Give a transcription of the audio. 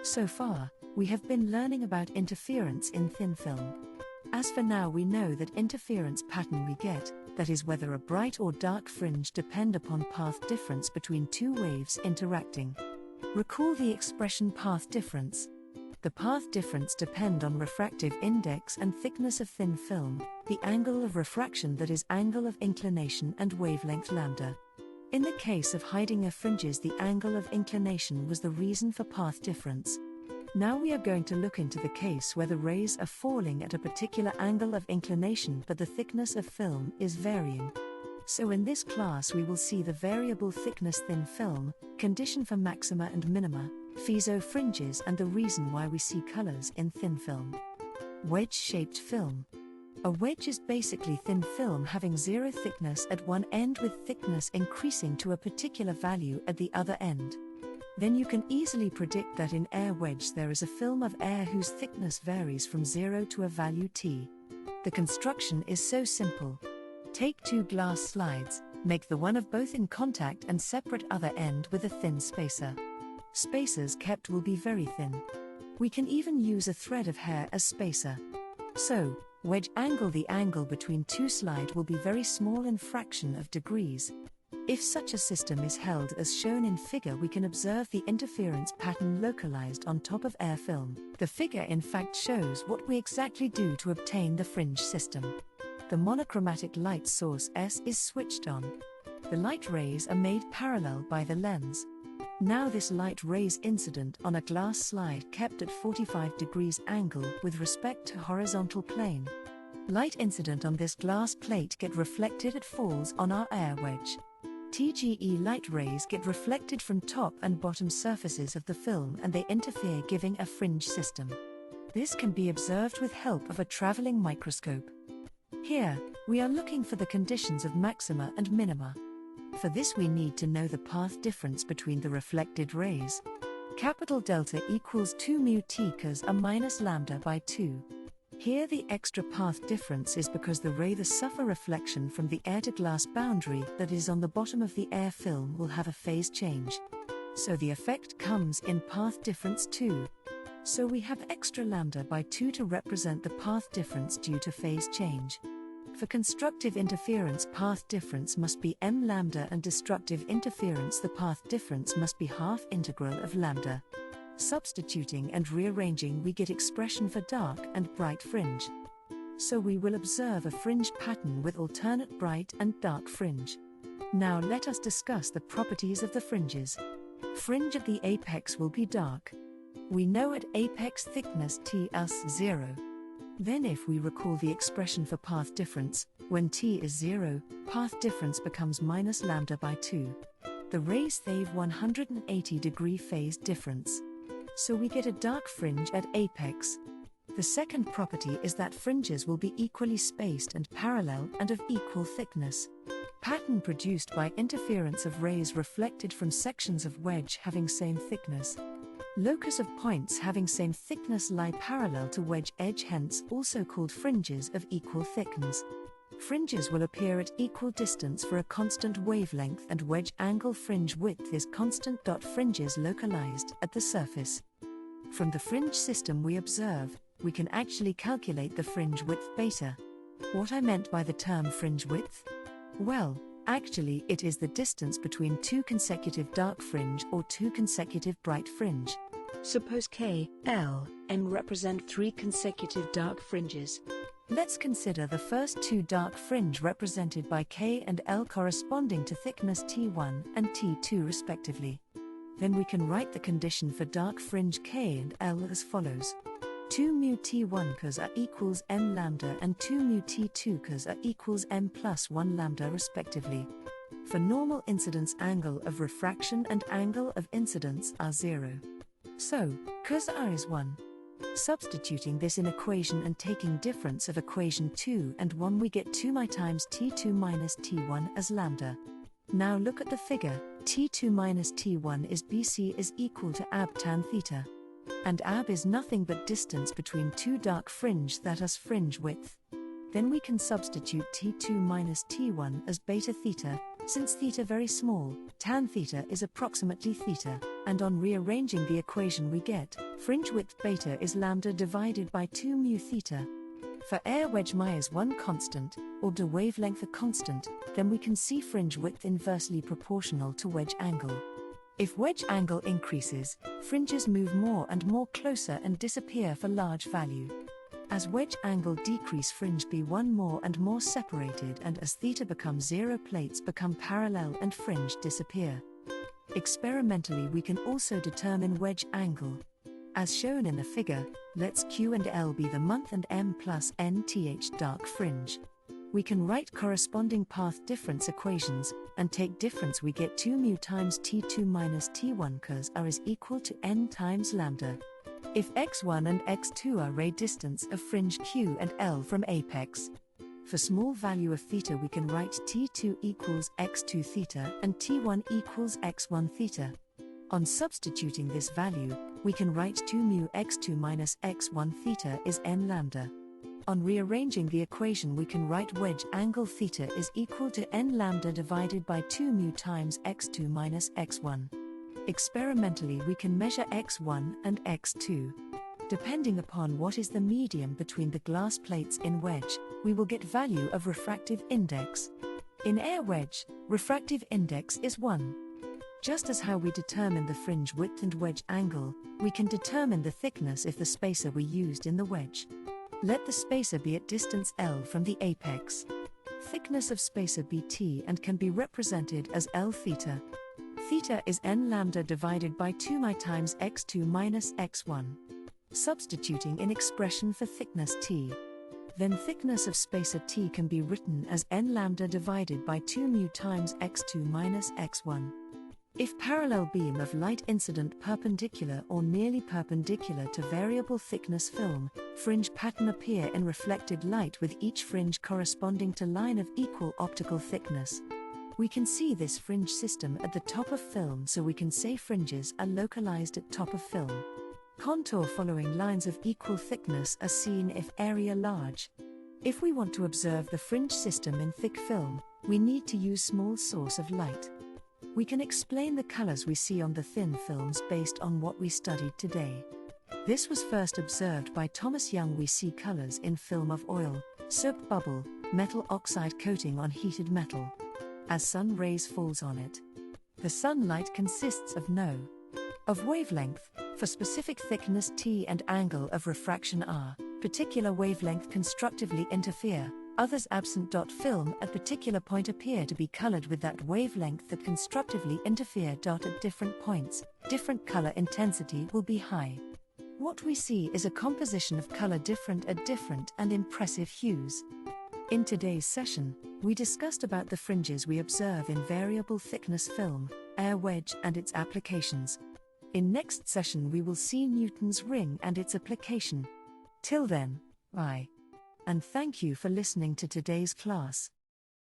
So far, we have been learning about interference in thin film. As for now, we know that interference pattern we get, that is whether a bright or dark fringe, depend upon path difference between two waves interacting. Recall the expression path difference. The path difference depend on refractive index and thickness of thin film, the angle of refraction, that is angle of inclination, and wavelength lambda. In the case of Haidinger fringes, the angle of inclination was the reason for path difference. Now we are going to look into the case where the rays are falling at a particular angle of inclination but the thickness of film is varying. So in this class we will see the variable thickness thin film, condition for maxima and minima, piezo fringes, and the reason why we see colors in thin film. Wedge-shaped film. A wedge is basically thin film having zero thickness at one end with thickness increasing to a particular value at the other end. Then you can easily predict that in air wedge there is a film of air whose thickness varies from 0 to a value t. The construction is so simple. Take two glass slides, make the one of both in contact and separate other end with a thin spacer. Spacers kept will be very thin. We can even use a thread of hair as spacer. So, wedge angle, the angle between two slide will be very small in fraction of degrees. If such a system is held as shown in figure, we can observe the interference pattern localized on top of air film. The figure in fact shows what we exactly do to obtain the fringe system. The monochromatic light source S is switched on. The light rays are made parallel by the lens. Now this light rays incident on a glass slide kept at 45 degrees angle with respect to horizontal plane. Light incident on this glass plate get reflected, it falls on our air wedge. TGE light rays get reflected from top and bottom surfaces of the film and they interfere, giving a fringe system. This can be observed with help of a traveling microscope. Here, we are looking for the conditions of maxima and minima. For this we need to know the path difference between the reflected rays. Capital delta equals 2 mu t cos a minus lambda by 2. Here the extra path difference is because the ray that suffer reflection from the air to glass boundary that is on the bottom of the air film will have a phase change. So the effect comes in path difference 2. So we have extra lambda by 2 to represent the path difference due to phase change. For constructive interference, path difference must be m lambda, and destructive interference the path difference must be half integral of lambda. Substituting and rearranging we get expression for dark and bright fringe. So we will observe a fringe pattern with alternate bright and dark fringe. Now let us discuss the properties of the fringes. Fringe at the apex will be dark. We know at apex thickness t is 0. Then if we recall the expression for path difference, when t is 0, path difference becomes minus lambda by 2. The rays have 180 degree phase difference. So we get a dark fringe at apex. The second property is that fringes will be equally spaced and parallel and of equal thickness. Pattern produced by interference of rays reflected from sections of wedge having same thickness. Locus of points having same thickness lie parallel to wedge edge, hence also called fringes of equal thickness. Fringes will appear at equal distance for a constant wavelength, and wedge angle fringe width is constant. Fringes localized at the surface. From the fringe system we observe, we can actually calculate the fringe width beta. What I meant by the term fringe width? Well, actually it is the distance between two consecutive dark fringe or two consecutive bright fringe. Suppose K, L, M represent 3 consecutive dark fringes. Let's consider the first two dark fringe represented by K and L corresponding to thickness T1 and T2 respectively. Then we can write the condition for dark fringe K and L as follows. 2 mu T1 cos A equals m lambda and 2 mu T2 cos A equals m plus 1 lambda respectively. For normal incidence, angle of refraction and angle of incidence are 0. So, cos A is 1. Substituting this in equation and taking difference of equation 2 and 1, we get 2 mi times T2 minus T1 as lambda. Now look at the figure. T2 minus T1 is B.Sc is equal to ab tan theta. And ab is nothing but distance between two dark fringe, that is fringe width. Then we can substitute T2 minus T1 as beta theta, since theta very small, tan theta is approximately theta, and on rearranging the equation we get Fringe width beta is lambda divided by 2 mu theta. For air wedge mi is one constant, or the wavelength a constant, then we can see fringe width inversely proportional to wedge angle. If wedge angle increases, fringes move more and more closer and disappear for large value. As wedge angle decrease, fringe be more and more separated, and as theta becomes 0, plates become parallel and fringe disappear. Experimentally, we can also determine wedge angle. As shown in the figure, let's Q and L be the month and M plus NTH dark fringe. We can write corresponding path difference equations, and take difference we get 2 mu times T2 minus T1 cos R is equal to N times lambda. If x1 and x2 are ray distance of fringe Q and L from apex. For small value of theta we can write T2 equals x2 theta and T1 equals x1 theta. On substituting this value, we can write 2 mu x2 minus x1 theta is n lambda. On rearranging the equation we can write wedge angle theta is equal to n lambda divided by 2 mu times x2 minus x1. Experimentally we can measure x1 and x2. Depending upon what is the medium between the glass plates in wedge, we will get value of refractive index. In air wedge, refractive index is 1. Just as how we determine the fringe width and wedge angle, we can determine the thickness if the spacer we used in the wedge. Let the spacer be at distance L from the apex. Thickness of spacer be T and can be represented as L theta. Theta is n lambda divided by 2 mi times x2 minus x1. Substituting in expression for thickness T. Then thickness of spacer T can be written as n lambda divided by 2 mu times x2 minus x1. If parallel beam of light incident perpendicular or nearly perpendicular to variable thickness film, fringe pattern appear in reflected light with each fringe corresponding to line of equal optical thickness. We can see this fringe system at the top of film, so we can say fringes are localized at top of film. Contour following lines of equal thickness are seen if area large. If we want to observe the fringe system in thick film, we need to use small source of light. We can explain the colors we see on the thin films based on what we studied today. This was first observed by Thomas Young. We see colors in film of oil, soap bubble, metal oxide coating on heated metal. As sun rays falls on it. The sunlight consists of of wavelength, for specific thickness T and angle of refraction R, particular wavelength constructively interfere. Others absent. Film at particular point appear to be colored with that wavelength that constructively interfere. At different points, different color intensity will be high. What we see is a composition of color different at different and impressive hues. In today's session, we discussed about the fringes we observe in variable thickness film, air wedge and its applications. In next session we will see Newton's ring and its application. Till then, bye. And thank you for listening to today's class.